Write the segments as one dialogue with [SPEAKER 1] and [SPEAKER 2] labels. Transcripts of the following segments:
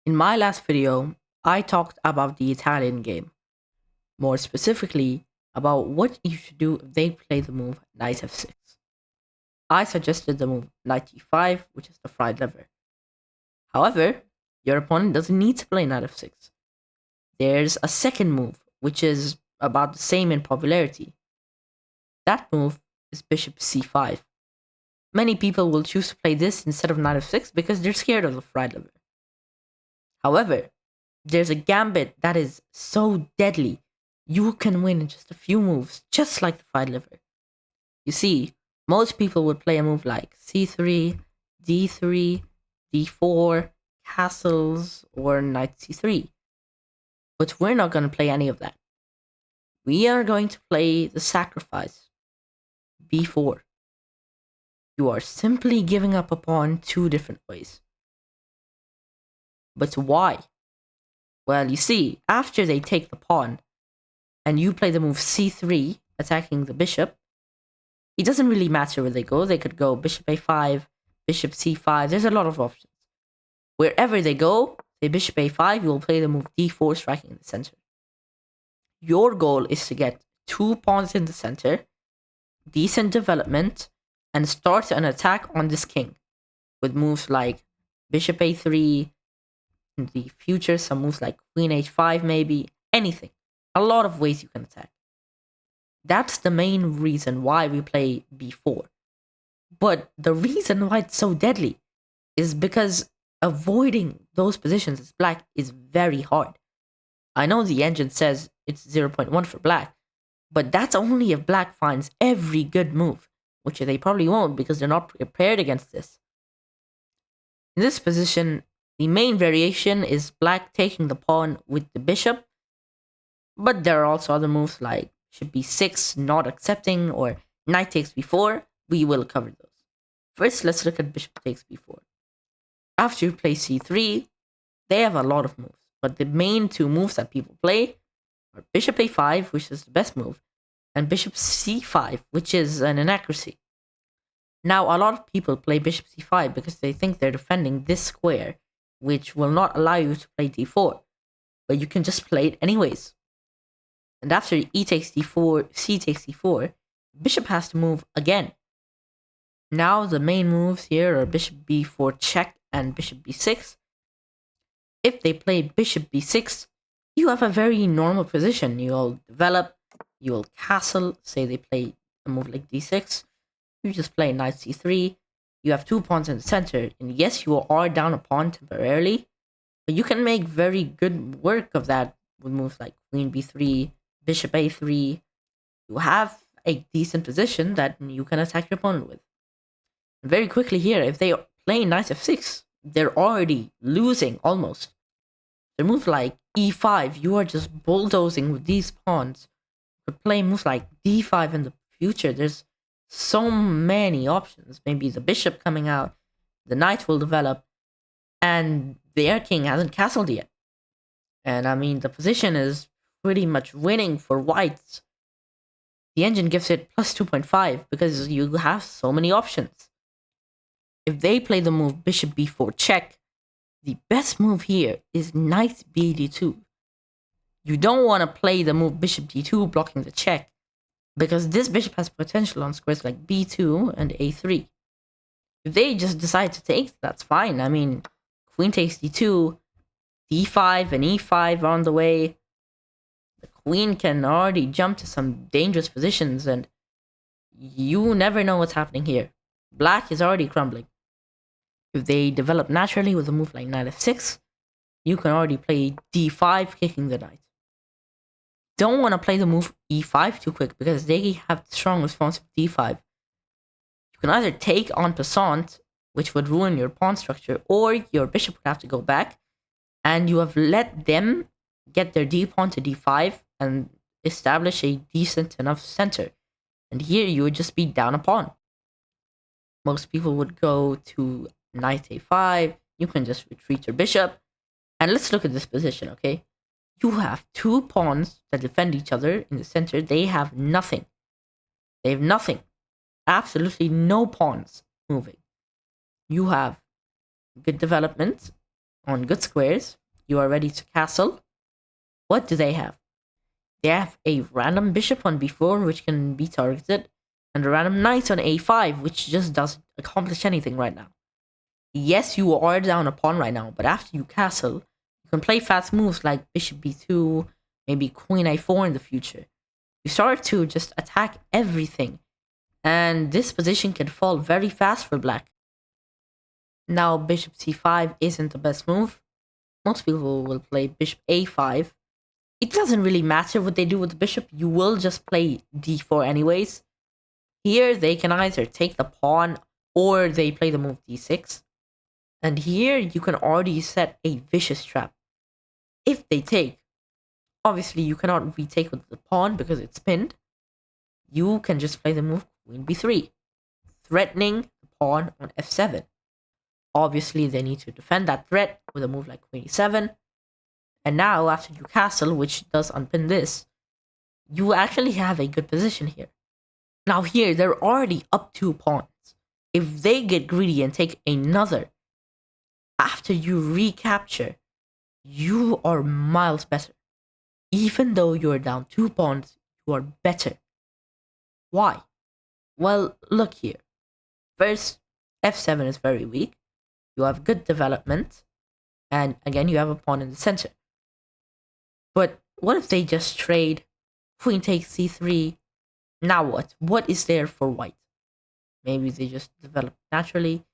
[SPEAKER 1] In my last video, I talked about the Italian game, more specifically about what you should do if they play the move knight f6. I suggested the move knight e5, which is the fried lever. However, your opponent doesn't need to play knight f6. There's a second move, which is about the same in popularity. That move is bishop c5. Many people will choose to play this instead of knight f6 because they're scared of the fried lever. However, there's a gambit that is so deadly, you can win in just a few moves, just like the fried liver. You see, most people would play a move like c3, d3, d4, castles, or knight c3. But we're not going to play any of that. We are going to play the sacrifice, b4. You are simply giving up a pawn two different ways. But why? Well, you see, after they take the pawn, and you play the move c3, attacking the bishop, it doesn't really matter where they go. They could go bishop a5, bishop c5. There's a lot of options. Wherever they go, say bishop a5, you will play the move d4, striking in the center. Your goal is to get two pawns in the center, decent development, and start an attack on this king with moves like bishop a3, in the future, some moves like queen h5 maybe, anything. A lot of ways you can attack. That's the main reason why we play b4. But the reason why it's so deadly is because avoiding those positions as black is very hard. I know the engine says it's 0.1 for black, but that's only if black finds every good move, which they probably won't because they're not prepared against this. In this position, the main variation is black taking the pawn with the bishop, but there are also other moves like bishop b6 not accepting or knight takes b4. We will cover those. First, let's look at bishop takes b4. After you play c3, they have a lot of moves, but the main two moves that people play are bishop a5, which is the best move, and bishop c5, which is an inaccuracy. Now, a lot of people play bishop c5 because they think they're defending this square, which will not allow you to play d4, but you can just play it anyways. And after e takes d4, c takes d4, bishop has to move again. Now the main moves here are bishop b4 check and bishop b6. If they play bishop b6, you have a very normal position. You'll develop, you'll castle, say they play a move like d6, you just play knight c3, you have two pawns in the center, and yes, you are down a pawn temporarily, but you can make very good work of that with moves like queen b3, bishop a3. You have a decent position that you can attack your opponent with. And very quickly here, if they play knight f6, they're already losing almost. They move like e5, you are just bulldozing with these pawns. You could play moves like d5 in the future. There's so many options. Maybe the bishop coming out, the knight will develop, and their king hasn't castled yet. And I mean, the position is pretty much winning for whites. The engine gives it plus 2.5 because you have so many options. If they play the move bishop b4 check, the best move here is knight bd2. You don't want to play the move bishop d2 blocking the check, because this bishop has potential on squares like b2 and a3. If they just decide to take, that's fine. I mean, queen takes d2, d5 and e5 are on the way. The queen can already jump to some dangerous positions, and you never know what's happening here. Black is already crumbling. If they develop naturally with a move like knight f6, you can already play d5, kicking the knight. Don't want to play the move e5 too quick because they have strong response with d5. You can either take en passant, which would ruin your pawn structure, or your bishop would have to go back, and you have let them get their d pawn to d5 and establish a decent enough center. And here you would just be down a pawn. Most people would go to knight a5. You can just retreat your bishop. And let's look at this position, okay? You have two pawns that defend each other in the center. They have nothing. They have nothing. Absolutely no pawns moving. You have good development. on good squares, you are ready to castle. What do they have? They have a random bishop on b4, which can be targeted, and a random knight on a5, which just doesn't accomplish anything right now. Yes, you are down a pawn right now, but after you castle, you can play fast moves like bishop b2, maybe queen a4 in the future. You start to just attack everything, and this position can fall very fast for black. Now, bishop c5 isn't the best move. Most people will play bishop a5. It doesn't really matter what they do with the bishop, you will just play d4 anyways. Here, they can either take the pawn or they play the move d6. And here, you can already set a vicious trap. If they take, obviously you cannot retake with the pawn because it's pinned. You can just play the move queen b3, threatening the pawn on f7. Obviously, they need to defend that threat with a move like queen e7. And now, after you castle, which does unpin this, you actually have a good position here. Now here, they're already up 2 pawns. If they get greedy and take another, after you recapture, you are miles better. Even though you're down 2 pawns, you are better. Why? Well, look here. First, f7 is very weak. You have good development. And again, you have a pawn in the center. But what if they just trade queen takes c3? Now what? What is there for white? Maybe they just develop naturally.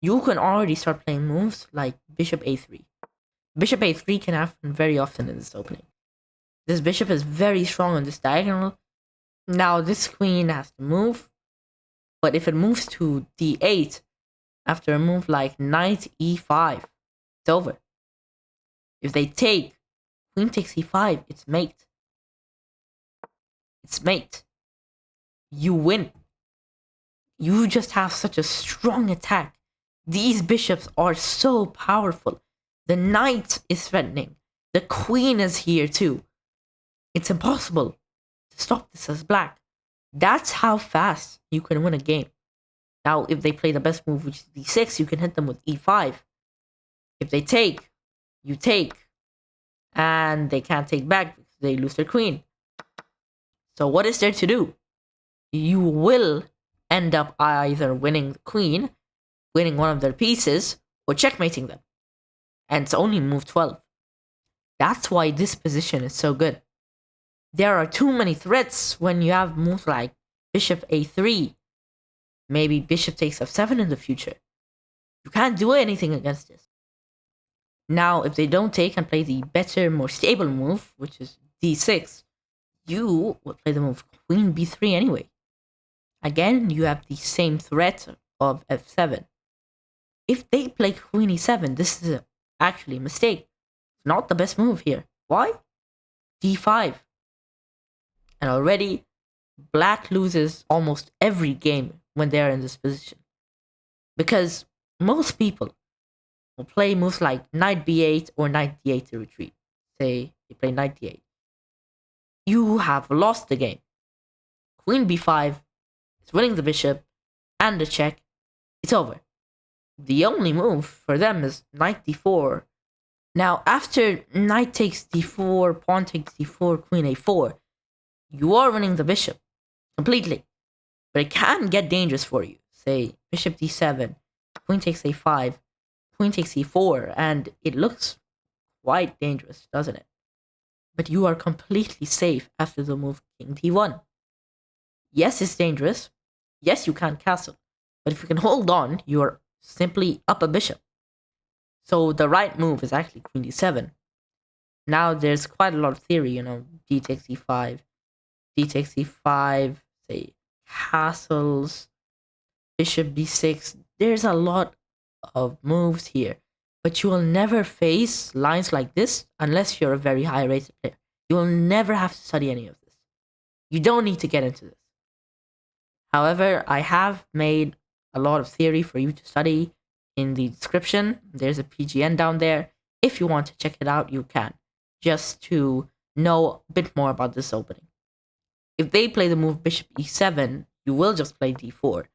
[SPEAKER 1] You can already start playing moves like bishop a3. Bishop a3 can happen very often in this opening. This bishop is very strong on this diagonal. Now this queen has to move. But if it moves to d8, after a move like knight e5, it's over. If they take queen takes e5, it's mate. It's mate. You win. You just have such a strong attack. These bishops are so powerful. The knight is threatening. The queen is here too. It's impossible to stop this as black. That's how fast you can win a game. Now, if they play the best move, which is d6, you can hit them with e5. If they take, you take. And they can't take back because they lose their queen. So what is there to do? You will end up either winning the queen, winning one of their pieces, or checkmating them. And it's only move 12. That's why this position is so good. There are too many threats when you have moves like bishop a3. Maybe bishop takes f7 in the future. You can't do anything against this. Now, if they don't take and play the better, more stable move, which is d6, you will play the move queen b3 anyway. Again, you have the same threat of f7. If they play queen e7, this is actually a mistake. It's not the best move here. Why? d5. And already, black loses almost every game when they are in this position. Because most people will play moves like knight b8 or knight d8 to retreat. Say you play knight d8. You have lost the game. Queen b5 is winning the bishop and the check. It's over. The only move for them is knight d4. Now, after knight takes d4, pawn takes d4, queen a4, you are winning the bishop completely. But it can get dangerous for you. Say bishop d7, queen takes a5, queen takes e4, and it looks quite dangerous, doesn't it? But you are completely safe after the move king d1. Yes, it's dangerous. Yes, you can't castle. But if you can hold on, you are simply up a bishop. So the right move is actually queen d7. Now there's quite a lot of theory, d takes e5, d takes e5, say castles, bishop d6. There's a lot of moves here, but you will never face lines like this unless you're a very high rated player. You will never have to study any of this. You don't need to get into this. However, I have made a lot of theory for you to study in the description. There's a PGN down there. If you want to check it out, you can, just to know a bit more about this opening. If they play the move bishop e7, you will just play d4.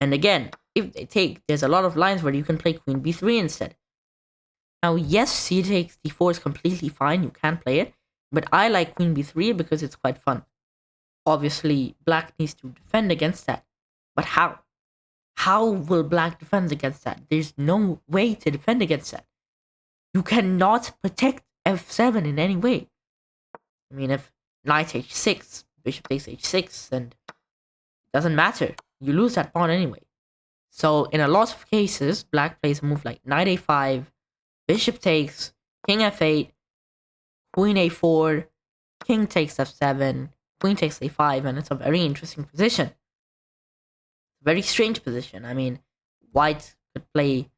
[SPEAKER 1] And again, if they take, there's a lot of lines where you can play queen b3 instead. Now, yes, c takes d4 is completely fine, you can play it, but I like queen b3 because it's quite fun. Obviously, black needs to defend against that, but how? How will black defend against that? There's no way to defend against that. You cannot protect f7 in any way. I mean, if knight h6, bishop takes h6, and it doesn't matter. You lose that pawn anyway. So in a lot of cases, black plays a move like knight a5, bishop takes, king f8, queen a4, king takes f7, queen takes a5, and it's a very interesting position. Very strange position. I mean, white could play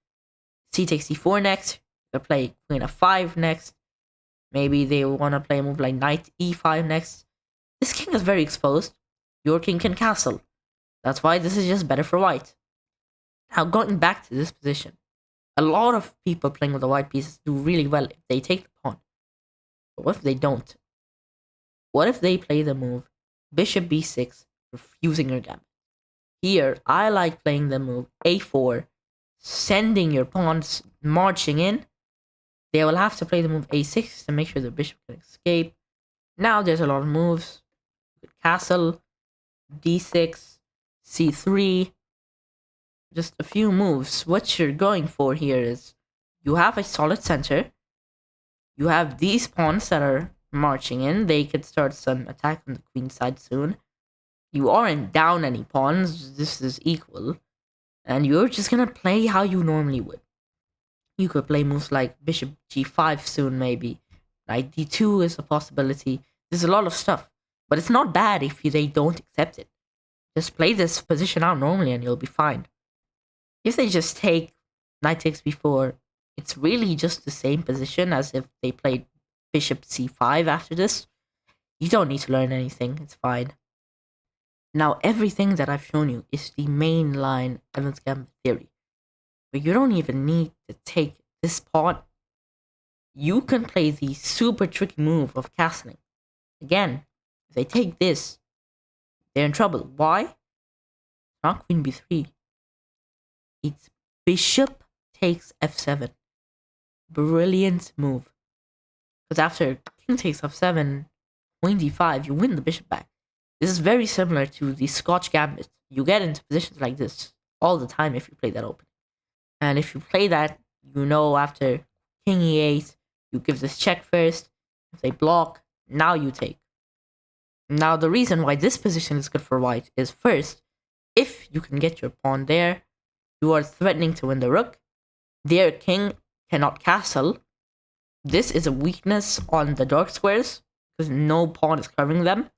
[SPEAKER 1] c takes d4 next, could play queen f5 next. Maybe they want to play a move like knight e5 next. This king is very exposed. Your king can castle. That's why this is just better for white. Now, going back to this position, a lot of people playing with the white pieces do really well if they take the pawn. But what if they don't? What if they play the move bishop b6, refusing your gambit? Here, I like playing the move a4, sending your pawns marching in. They will have to play the move a6 to make sure the bishop can escape. Now there's a lot of moves. Castle, d6, c3. Just a few moves. What you're going for here is you have a solid center. You have these pawns that are marching in. They could start some attack on the queen side soon. You aren't down any pawns. This is equal. And you're just gonna play how you normally would. You could play moves like bishop g5 soon, maybe. Knight d2 is a possibility. There's a lot of stuff. But it's not bad if they don't accept it. Just play this position out normally and you'll be fine. If they just take knight takes b4, it's really just the same position as if they played bishop c5 after this. You don't need to learn anything, it's fine. Now, everything that I've shown you is the mainline Evans Gambit theory. But you don't even need to take this pawn. You can play the super tricky move of castling. Again, if they take this, they're in trouble. Why? Not queen b3. It's bishop takes f7. Brilliant move. Because after king takes f7, queen d5, you win the bishop back. This is very similar to the Scotch Gambit. You get into positions like this all the time if you play that open. And if you play that, you know after king e8, you give this check first. If they block, now you take. Now the reason why this position is good for white is first, if you can get your pawn there, you are threatening to win the rook. Their king cannot castle. This is a weakness on the dark squares because no pawn is covering them.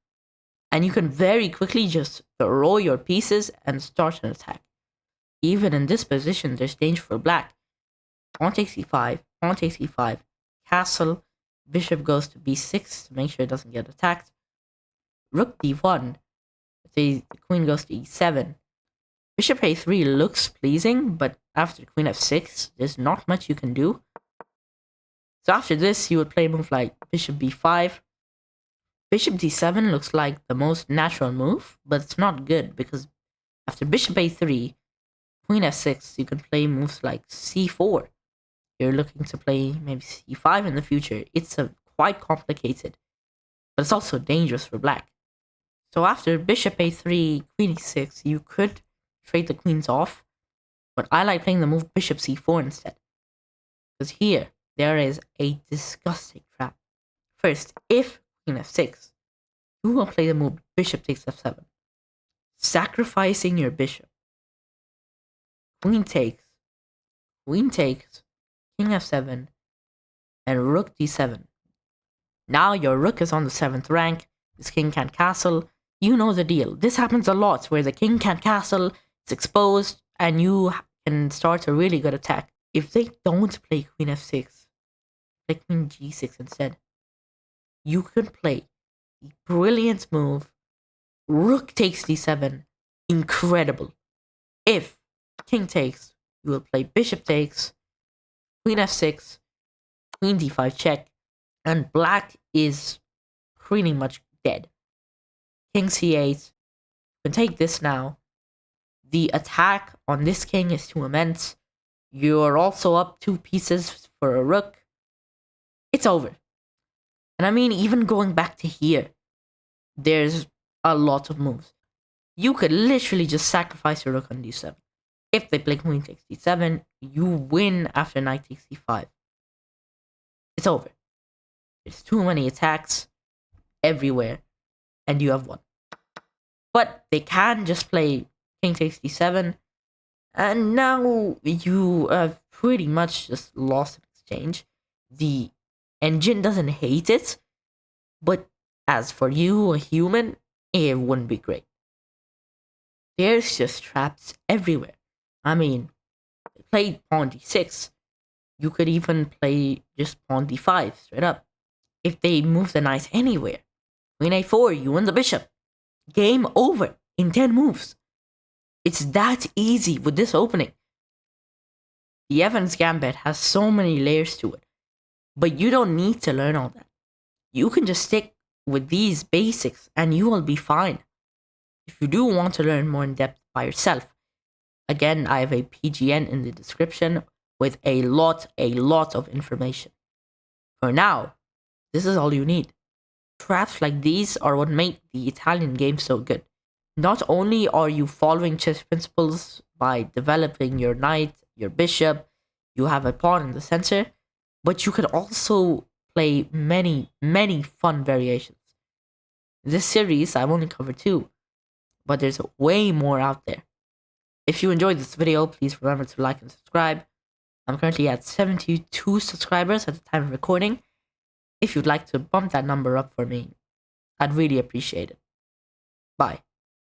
[SPEAKER 1] And you can very quickly just throw your pieces and start an attack. Even in this position, there's danger for black. Pawn takes e5, pawn takes e5, castle, bishop goes to b6 to make sure it doesn't get attacked. Rook d1, the queen goes to e7. Bishop a3 looks pleasing, but after queen f6, there's not much you can do. So after this, you would play a move like bishop b5. Bishop d7 looks like the most natural move, but it's not good because after bishop a3, queen f6, you can play moves like c4. You're looking to play maybe c5 in the future. It's quite complicated, but it's also dangerous for black. So after bishop a3, queen e6, you could trade the queens off, but I like playing the move bishop c4 instead. Because here, there is a disgusting trap. First, if queen f6, you will play the move bishop takes f7, sacrificing your bishop. Queen takes, king f7, and rook d7. Now your rook is on the 7th rank, this king can't castle. You know the deal. This happens a lot where the king can't castle, it's exposed, and you can start a really good attack. If they don't play queen f6, play queen g6 instead, you can play the brilliant move rook takes d7. Incredible. If king takes, you will play bishop takes, queen f6, queen d5 check, and black is pretty much dead. King c8, you can take this now. The attack on this king is too immense. You're also up 2 pieces for a rook. It's over. And I mean, even going back to here, there's a lot of moves. You could literally just sacrifice your rook on d7. If they play queen takes d7, you win after knight takes d5. It's over. There's too many attacks everywhere, and you have won. But they can just play king takes d7, and now you have pretty much just lost an exchange. The engine doesn't hate it, but as for you, a human, it wouldn't be great. There's just traps everywhere. I mean, they played pawn d6. You could even play just pawn d5 straight up. If they move the knight anywhere, queen a4, you win the bishop. Game over in 10 moves. It's that easy with this opening. The Evans Gambit has so many layers to it, but you don't need to learn all that. You can just stick with these basics and you will be fine. If you do want to learn more in depth by yourself, again, I have a PGN in the description with a lot of information. For now, this is all you need. Traps like these are what make the Italian game so good. Not only are you following chess principles by developing your knight, your bishop, you have a pawn in the center, but you could also play many fun variations. In this series, I've only covered 2, but there's way more out there. If you enjoyed this video, please remember to like and subscribe. I'm currently at 72 subscribers at the time of recording. If you'd like to bump that number up for me, I'd really appreciate it. Bye.